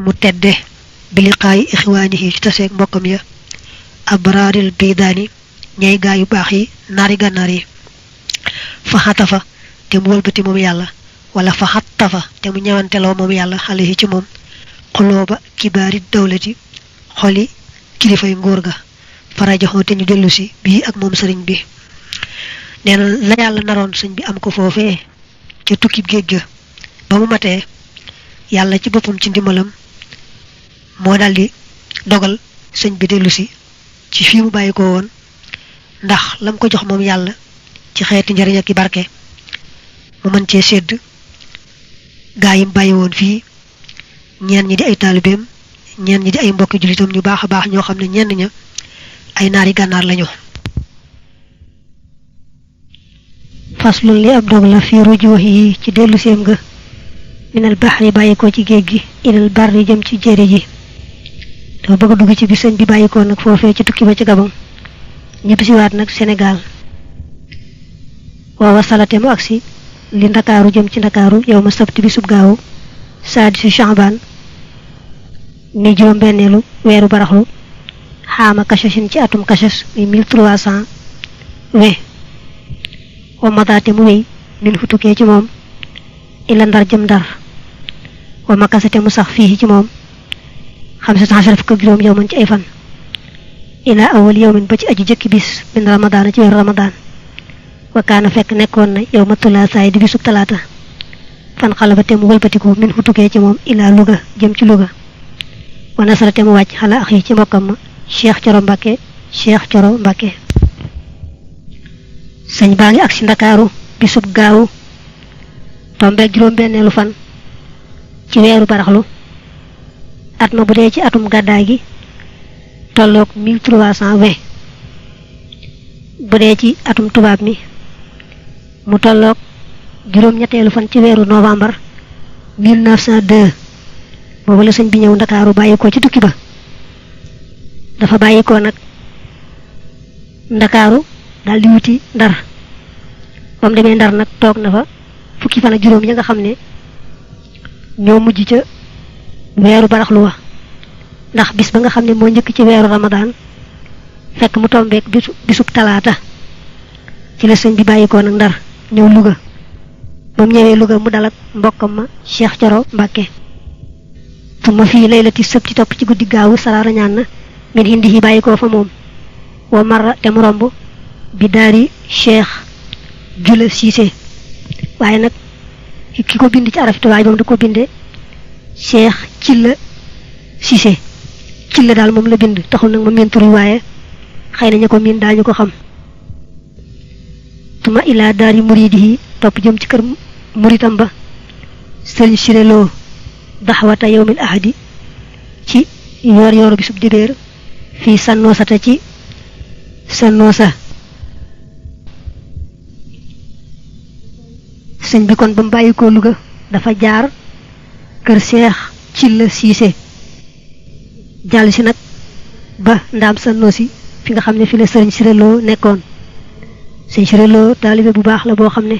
mu tedde bi liqaayi ixwaanihi ci taseeg mbokkam ya abraaril bidaani ñay gaa yu baax yi naari gànnaar yi fa xatafa te mu wëlbati moom yàlla wala fa xattafa te mu ñewanteloo moom yàlla alayhi ci moom xulooba kibaari dawlati xoli kilifay nguur ga farajaxoo te ñu dellu si bii ak moom sëriñ bi nee na la yàlla naroon sëñ bi am ko foofee ca tukkib géej ga ba mu matee yàlla ci boppam ci ndimbalam moo daldi dogal sëñ bi dellu si ci fii mu bàyyi ko woon ndax lam ko jox moom yàlla ci xeeti njariñ ak barke mu mën cee sédd gaa yim bàyyi woon fii ñeen ñi di ay taalibeem ñeen ñi di ay mbokki jullitam ñu baax a baax ñoo xam ne ñenn ña ay naari gànnaar lañu faslun li ab dog la fi rujuhi yi ci dellu seem ga minal baxri bàyyi ko ci géej gi ilal barri jëm ci jéere ji dafa bëgg a dugg ci bi sëñ bi bàyyi ko nag foofee ci tukki ba ci Gabon ñëpp si waat nag Sénégal waawa salate mu agsi li ndakaaru jëm ci ndakaaru yow ma sabti bi sub gaawu saadi si Sha'ban mi juróom benneelu weeru baraxlu xaama kachasin ci atum kachas mi 1320 wa madaate mu wéy min futukee ci moom ila ndar jëm ndar wa makasate mu sax fii ci moom 15 fukk ak juróom yow man ci ay fan ila awal yawmin ba ci aji jëkki bis min ramadaana ci weeru ramadaan wa kaana fekk nekkoon na yow ma tulaasaay di bisub talaata fan xalaba te mu wëlbatiku min futukee ci moom ila Louga jëm ci Louga wa nasara te mu wàcc xala axi ci mbokkam ma Cheikh Coro Mbàkke sëñ baa ngi agsi Ndakaaru bisub gaawu tombeeg juróom benneelu fan ci weeru baraxlu at ma bu dee ci atum gàddaay gi tolloog 1320 bu dee ci atum tubaab mi mu tolloog juróom ñetteelu fan ci weeru novembre 1902 boobu la sëñ bi ñëw Ndakaaru bàyyi ko ci tukki ba dafa bàyyi ko nag Ndakaaru daal di wuti Ndar ba mu demee Ndar nag toog na fa fukki fan ak juróom ya nga xam ne ñoo mujj ca weeru baraxlu wa ndax bis ba nga xam ne moo njëkk ci weeru ramadaan fekk mu tombeek bisub talaata ci la sëñ bi bàyyi ko nag Ndar ñëw Louga ba mu ñëwee Louga mu dal ak mbokkam ma Cheikh Coro Mbàkke tuma fii laylati sëbti topp ci guddi gaawu salaara ñaan na min hindi yi bàyyi ko fa moom wa marra te mu romb bi daari Cheikh Jula Cissé waaye nag ki ko bind ci arafi tubaab moom da ko binde Cheikh Cilla Cissé Cilla daal moom la bind taxul nag ma miin tur yi waaye xëy na ñu ko miin daañu ko xam tuma ilaa daari muridihi topp jëm ci kër muritam ba sëriñ siréloo daxwata yawmil ahadi ci yoor bi sub dibéer fii sannoosata ci sannoosa sëñ bi kon ba mu bàyyi ko Louga dafa jaar kër Cheikh Cilla Cissé jàll si nag ba ndaam sannoosi fi nga xam ne fi la sëriñ siréloo nekkoon sëñ siréloo taalibe bu baax la boo xam ne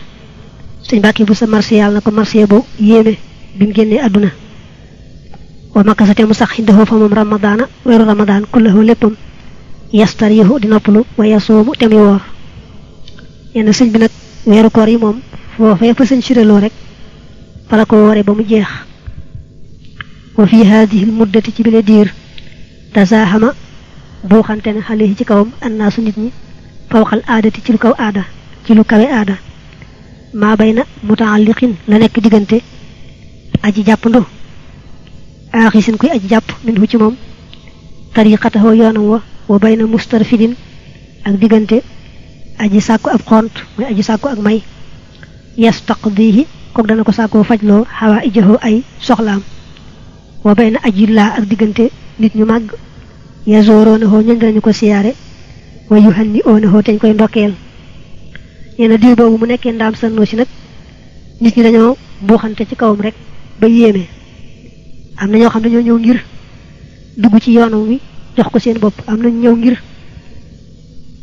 sëñ Mbàkke bu sa marché yàlla na ko marché bu yéeme bi mu génnee àdduna wa makasate mu sax indahoo fa moom ramadaana weeru ramadaan kullahu léppam yastarihu di noppalu wa yasoomu te muy woor yenn sëñ bi nag weeru koor yi moom foofee fa sëñ siréloo rek fala ko woore ba mu jeex wa fi haadihi l muddati ci bile diir tasaahama buuxante ne xale yi ci kawam annaasu nit ñi fawqal aadati ci lu kaw aada ci lu kawe aada maa bay na mutaalliqin la nekk diggante aji jàppandu aaxisin kuy aji jàpp min hu ci moom tariqatahu yoonam wa bay na mustarfidin ak diggante aji sàkku ab xont muy aji sàkku ak may yastaqdihi kook dana ko sàkkoo fajloo xawaa ijahu ay soxlaam wa bay na aji laa ak diggante nit ñu màgg yazoroonahoo ñañ danañu ko siyaare wa yuhanni oonahoo teñ koy ndokkeel yeena diir boobu mu nekkee ndaam sannoo si nag nit ñi dañoo buuxante ci kawam rek ba yéeme am na ñoo xam dañoo ñëw ngir dugg ci yoonam wi jox ko seen bopp am na ñëw ngir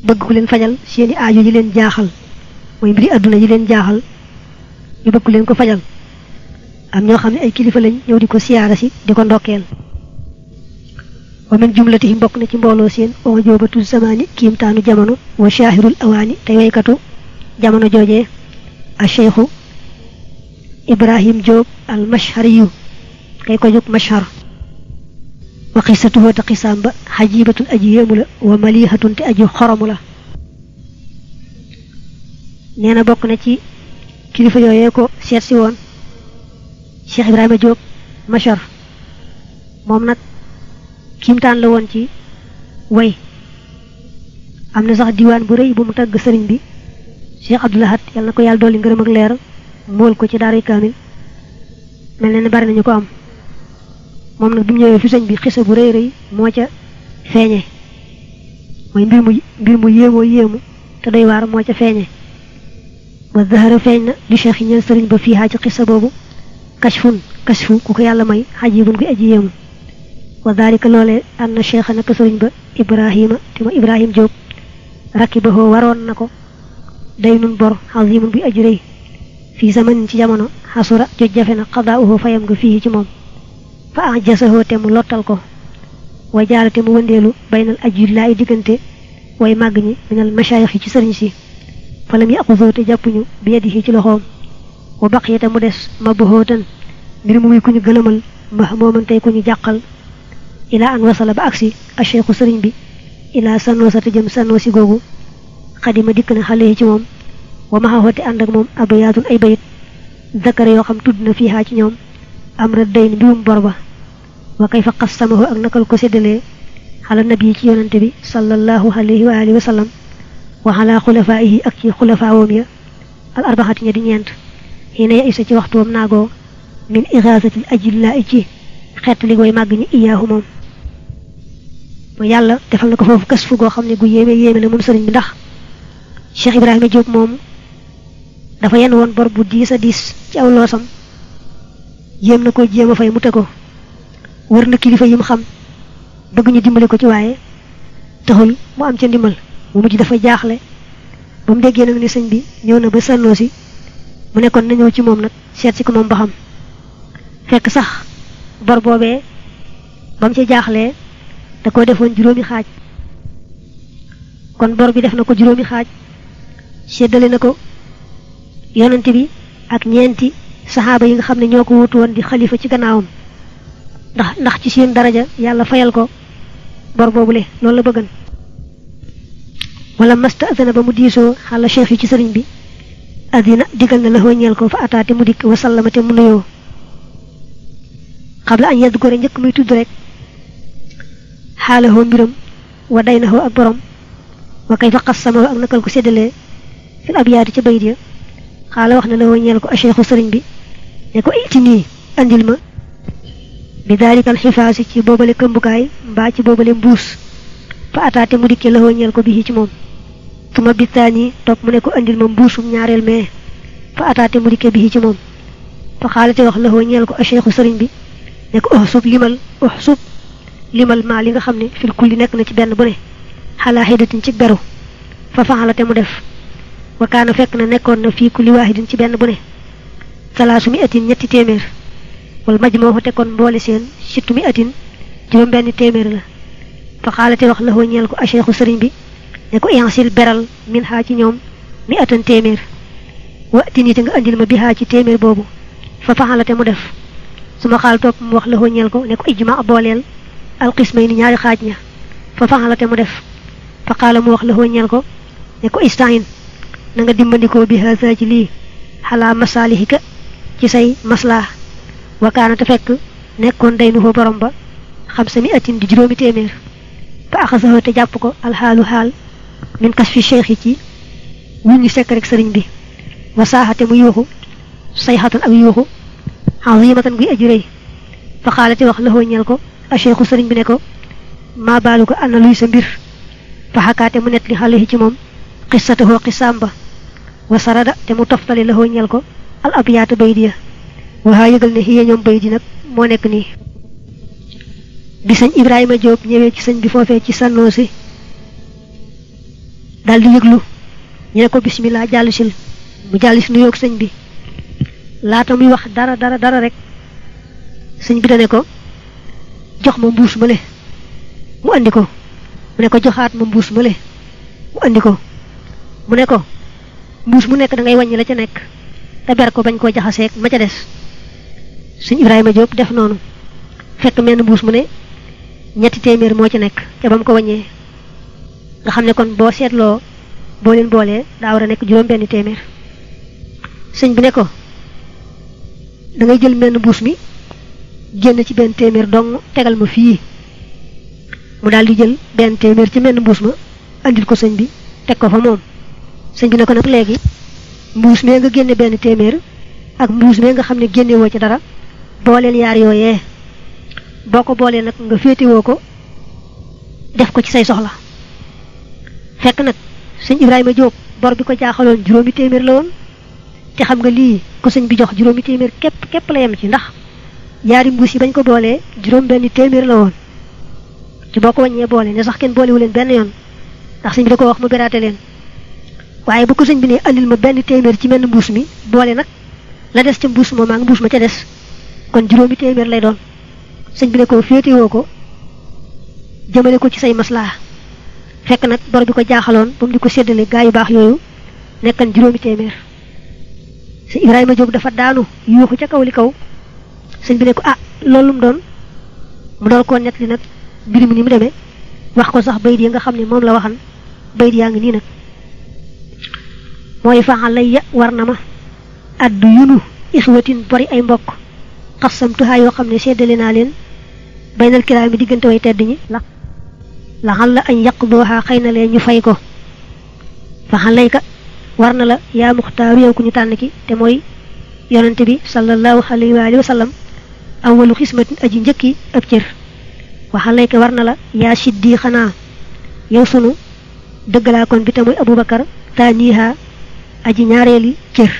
bëgg ku leen fajal seeni aajo ji leen jaaxal mooy mbiri àdduna ji leen jaaxal ñu bëgg ku leen ko fajal am ñoo xam ne ay kilifa lañ ñëw di ko siyaara si di ko ndokkeel wa min jumlatihim bokk na ci mbooloo seen o joobatu zamaani kiimtaanu jamono wa shaahirul awaani tey waykatu jamono joojee a cheikhu Ibrahim Diop al mashhariyu kay ko jóg mashhar wa qissatuhu te qisaam ba xajibatun aji yéemu la wa malihatun te aji xoromu la nee na bokk na ci kilifa yooyee ko seet si woon Cheikh Ibrahima Diop mashhar moom nag kiimtaan la woon ci way am na sax diwaan bu rëy bu mu tagg sëriñ bi Cheikh Abdoul Ahad yàlla na ko yàlla dolli ngërëm ak leer mool ko ci daaray kaamil mel na ne bari nañu ko am moom nag bi mu ñëwee fi sëñ bi xisa bu rëy rëy moo ca feeñe mooy mbir mu yéemoo yéemu te doy waar moo ca feeñe wa zahara feeñ na li cheikh yi ñeen sëriñ ba fii ci xisa boobu kashfu ku ko yàlla may xajibun koy aji yéemu wa daalika loolee anna cheikh naka sëriñ ba Ibrahima te ma Ibrahim Diop rakibahoo waroon na ko day nun bor azimun bi aji rëy fii zamanin ci jamono xasura joj jafe na xadaauhoo fayam nga fii ci moom fa ajasahoo te mu lottal ko wa jaara te mu wëndeelu baynal ajillaayi diggante way màgg ñi minal mashayix yi ci sëriñ si falam yi aqusoo te jàppuñu bi yadihi ci loxoom wa baqiya te mu des mabhootan mbir mu muy ku ñu gëlëmal mahmooman tey ku ñu jàqal ilaa an wasala ba agsi a cheikhu sëriñ bi ilaa sanoosa te jëm sanoosi googu xadima dikk na xale yi ci moom wa maxaxoote ànd ak moom abayaatun ay bayit zakara yoo xam tudd na fiihaa ci ñoom am ra dayn mbirum bor ba wa kay fa qassamahu ak nakal ko séddalee xala nabi ci yonante bi sallallahu alayhi wa alihi wa sallam wa ala xulafaa'ihi ak ci xulafaawoom ya al arbaxati ña di ñeent xiina ya isa ci waxtuwam naagoo min igaasatil ajillaa ci xeetali way màgg ñi iyaahu moom ba yàlla defal na ko foofu kas fu goo xam ne gu yéeme la moom sëriñ bi ndax Cheikh Ibrahima Diop moom dafa yenn woon bor bu diis a diis ci aw loosam jéem na ko jéem a fay mu te ko wër na kilifa yi mu xam bëgg ñu dimbali ko ci waaye taxul mu am ca ndimbal mu mujj dafa jaaxle ba mu déggee nag ni sëñ bi ñëw na ba sànnoo si mu nekkoon na ñëw ci moom nag seet si ko moom ba xam fekk sax bor boobee ba mu ci jaaxlee da ko defoon juróomi xaaj kon bor bi def na ko juróomi xaaj séddale na ko yonante bi ak ñeenti saxaaba yi nga xam ne ñoo ko wutu woon di xalifa ci gannaawam ndax ci seen daraja yàlla fayal ko bor boobule loolu la bëggan wala masta adana ba mu diisoo xala cheikh yi ci sëriñ bi adina digal na la ñeel ko fa ataate mu dikk wa sallama te mu nuyoo xabla añ yedd gore njëkk muy tudd rek xaalahoo mbiram wa day na ak borom wa kay fa qassamahu ak nakal ko séddalee fil abyaati ca bayit ya xaala wax na la ñeel ko a cheikhu sëriñ bi ne ko iti nii andil ma bi daalikal xifaasi ci boobale këmbukaay mbaa ci boobale mbuus fa ataate mu dikkee la ñeel ko bi ci moom tuma bittaani topp mu ne ko andil ma mbuusum ñaareel mee fa ataate mu dikkee bi ci moom fa xaalate wax la ñeel ko a cheikhu sëriñ bi ne ko uxsub limal maa li nga xam ne fil kulli nekk na ci benn bu ne xalaa xidatin ci beru fa faxalate mu def wa kaana fekk na nekkoon na fii kulli waahidin ci benn bu ne salaasu mi atin ñetti téeméer wala majmoo te kon mboole seen sittu mi atin juróom benn téeméer la fa xaalate wax la ñeel ko a cheikhu sëriñ bi ne ko yansil beral min xaa ci ñoom mi atan téeméer wa atin yi te nga andil ma bi xaa ci téeméer boobu fa faxalate mu def suma xaal topp mu wax la ñeel ko ne ko ijma booleel alqismay ni ñaari xaaj ña fa faxalate mu def fa xaala mu wax la ñeel ko ne ko istain na nga dimbandikoo bi haasa ci lii xalaa masaalihika ci say maslaa wakaana te fekk nekkoon day nu fa borom ba xam sa mi atin di juróomi téeméer fa axasahoo te jàpp ko alxaalu xaal min kas fi cheikh yi ci wuñ ñu sekk rek sëriñ bi wa saaxate mu yuuxu sayxatan ak yuuxu azimatan guy aji rëy fa xaalate wax la ñeel ko a cheikhu sëriñ bi ne ko maa baalu ko ana luy sa mbir fa xakaate mu net li xale yi ci moom xissatahoo xissaam ba wa sarada te mu toftale la ñeel ko al abyaata baydi ya waxaa yëgal ne xiye ñoom baydi nag moo nekk nii bi sëñ Ibrahima Diop ñëwee ci sëñ bi foofee ci Sannoosi daal di yëglu ñu ne ko bismillah jàll sil mu jàll si nuyoog sëñ bi laata muy wax dara rek sëñ bi dane ko jox ma mbuus male mu andi ko mu ne ko joxaat ma mbuus male mu andi ko mu ne ko mbuus mu nekk da ngay wàññi la ca nekk te ber ko bañ koo jaxaseeg ma ca des sëñ Ibrahima Diop def noonu fekk menn mbuus mu ne ñetti téeméer moo ci nekk te ba mu ko wàññee nga xam ne kon boo seetloo boo leen boolee daa war a nekk juróom benn téeméer sëñ bi ne ko da ngay jël menn mbuus mi génn ci benn téeméer dong tegal ma fii mu daal di jël benn téeméer ci menn mbuus ma andil ko sëñ bi teg ko fa moom sëñ bi ne ko nag léegi mbuus mee nga génne benn téeméer ak mbuus mee nga xam ne génne woo ci dara booleel yaar yooyee boo ko boolee nag nga féetewoo ko def ko ci say soxla fekk nag sëñ Ibrahima Diop bor bi ko jaaxaloon juróomi téeméer la woon te xam nga lii ko sëñ bi jox juróomi téeméer képp la yem ci ndax yaari mbuus yi bañ ko boolee juróom benn téeméer la woon ci boo ko wàññee boole ne sax kenn boolewu leen benn yoon ndax sëñ bi da ko wax mu beraate leen waaye bu ko sëñ bi ne andil ma benn téeméer ci menn mbuus mi boole nag la des ca mbuus moom ak mbuus ma ca des kon juróomi téeméer lay doon sëñ bi ne ko féetewoo ko jëmale ko ci say maslaa fekk nag bor bi ko jaaxaloon ba mu di ko séddale gaa yu baax yooyu nekkan juróomi téeméer sëñ Ibrahima Diop dafa daanu yuuxu ca kaw li kaw sëñ bi ne ko ah loolu mu doon mu doon koo nett li nag mbir mi ni mu demee wax ko sax bayit yi nga xam ne moom la waxan bayit yaa ngi nii nag mooy faxal lay ya war na ma addu yunu ixwatin bori ay mbokk xasamtuhaa yoo xam ne seddale naa leen baynal kiraam mi diggante way tedd ñi la xal la añ yàq booxaa xëy na leen ñu fay ko faxal layka war na la yaa muxtaaru yow ku ñu tànn ki te mooy yonente bi sallallahu alayhi wa sallam awalu xismatin aji njëkki ab cër waxal layka war na la yaa siddi xanaa yow sunu dëggalaa kon bi te mooy Abubakar taaniha aji ñaareeli cër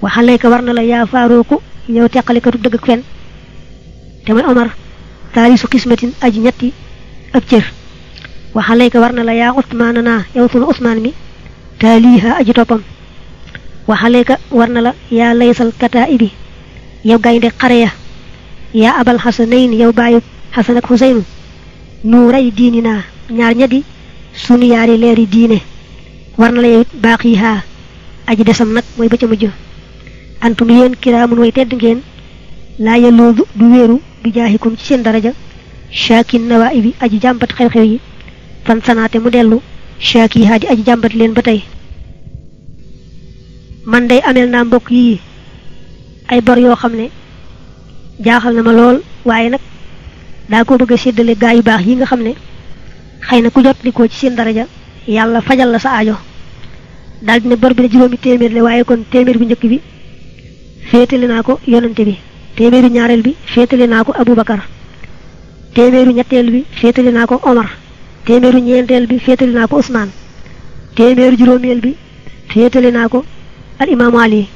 waxal layka war na la yaa faaruuku yow teqalikatu dëgg ak fen te mooy Omar taalisu xismatin aji ñetti ab cër waxal layka war na la yaa Usmaana naa yow sunu Usmaan mi taaliha aji toppam waxal layka war na la yaa laysal kataibi yow gaynde xare ya yaa abal xasanayn yow bàyyi xasan ak xuseynu nuuray diini naa ñaar ña di sunu yaari leeri diine war na la yow baaqiihaa aji desam nag mooy ba ca mujj antum yéen kiraamun way tedd ngeen laa yaloodu du wéeru bi jaahikum ci seen daraja shaakin nawaa bi aji jàmbat xew-xew yi fan sanaate mu dellu shaakiihaa di aji jàmbat leen ba tey man day ameel naa mbokk yii ay bor yoo xam ne jaaxal na ma lool waaye nag daa ko bëgg a séddale gaa yu baax yi nga xam ne xëy na ku jot li ko ci seen daraja yàlla fajal la sa aajo daal dina bor bi ne juróomi téeméer la waaye kon téeméer bu njëkk bi féetale naa ko yonante bi téeméeru ñaareel bi féetale naa ko Abubakar téeméeru ñetteel bi féetale naa ko Omar téeméeru ñeenteel bi féetale naa ko Usmaan téeméeru juróomeel bi féetale naa ko al imaamu Ali